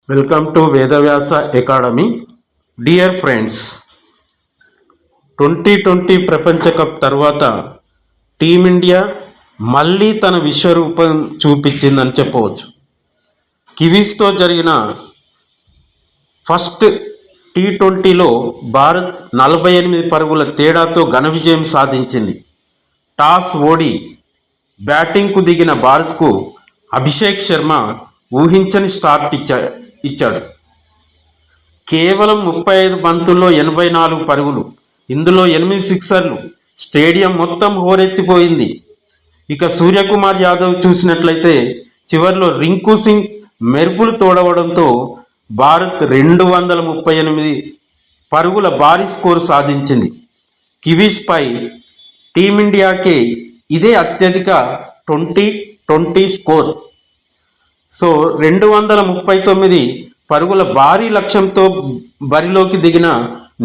Welcome to Vedavyasa academy. Dear friends, 2020 ప్రపంచ cup తర్వాత team India మళ్ళీ తన విశ్వరూపం చూపించిందని చెప్పవచ్చు. కివీస్తో జరిగిన ఫస్ట్ T20లో భారత్ 48 పరుగుల తేడాతో ఘన విజయం సాధించింది. టాస్ ఓడి బ్యాటింగ్కు దిగిన భారత్కు అభిషేక్ శర్మ ఊహించని స్టార్ట్ ఇచ్చాడు. కేవలం 35 బంతుల్లో 84 పరుగులు, ఇందులో 8 సిక్సర్లు. స్టేడియం మొత్తం హోరెత్తిపోయింది. ఇక సూర్యకుమార్ యాదవ్ చూసినట్లయితే చివర్లో రింకు సింగ్ మెరుపులు తోడవడంతో భారత్ 238 పరుగుల భారీ స్కోరు సాధించింది. కివీస్పై టీమిండియాకే ఇదే అత్యధిక 2020 స్కోర్. 239 పరుగుల భారీ లక్ష్యంతో బరిలోకి దిగిన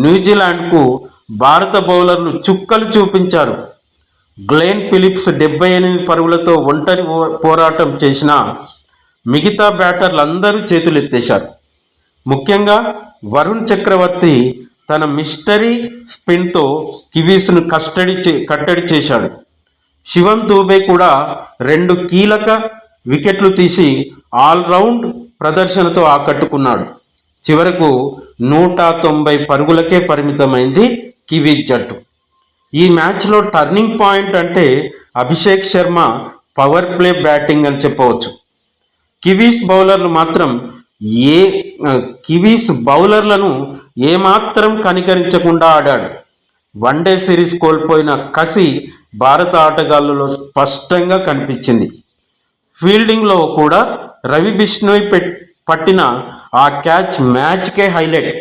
న్యూజిలాండ్కు భారత బౌలర్లు చుక్కలు చూపించారు. గ్లెన్ ఫిలిప్స్ 78 పరుగులతో ఒంటరి పోరాటం చేసిన మిగతా బ్యాటర్లందరూ చేతులెత్తేశారు. ముఖ్యంగా వరుణ్ చక్రవర్తి తన మిస్టరీ స్పిన్తో కివీస్ను కట్టడి చేశాడు. శివం దూబే కూడా 2 కీలక వికెట్లు తీసి ఆల్రౌండ్ ప్రదర్శనతో ఆకట్టుకున్నాడు. చివరకు 190 పరుగులకే పరిమితమైంది కివీస్ జట్టు. ఈ మ్యాచ్లో టర్నింగ్ పాయింట్ అంటే Abhishek Sharma power play batting అని చెప్పవచ్చు. కివీస్ బౌలర్లను ఏమాత్రం కనికరించకుండా ఆడాడు. వన్డే సిరీస్ కోల్పోయిన కసి భారత ఆటగాళ్లలో స్పష్టంగా కనిపించింది. ఫీల్డింగ్లో కూడా రవి బిష్ణోయ్ పట్టిన ఆ క్యాచ్ మ్యాచ్కే హైలైట్.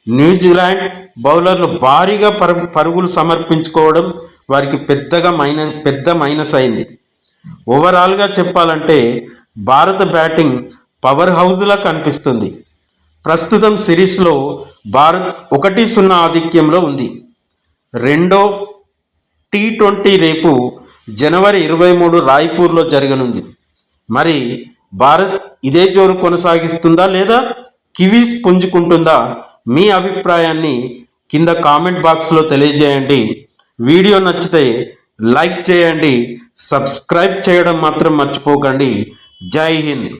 న్యూజిలాండ్ బౌలర్లు భారీగా పరుగులు సమర్పించుకోవడం వారికి పెద్ద మైనస్ అయింది. ఓవరాల్గా చెప్పాలంటే భారత బ్యాటింగ్ పవర్ హౌస్లా కనిపిస్తుంది. ప్రస్తుతం సిరీస్లో భారత్ 1-0 ఆధిక్యంలో ఉంది. రెండో T20 రేపు జనవరి 23 రాయ్పూర్లో జరగనుంది. మరి భారత్ ఇదే జోరు కొనసాగిస్తుందా లేదా కివీస్ పుంజుకుంటుందా? మీ అభిప్రాయాన్ని కింద కామెంట్ బాక్స్లో తెలియజేయండి. వీడియో నచ్చితే లైక్ చేయండి, సబ్స్క్రైబ్ చేయడం మాత్రం మర్చిపోకండి. జై హింద్.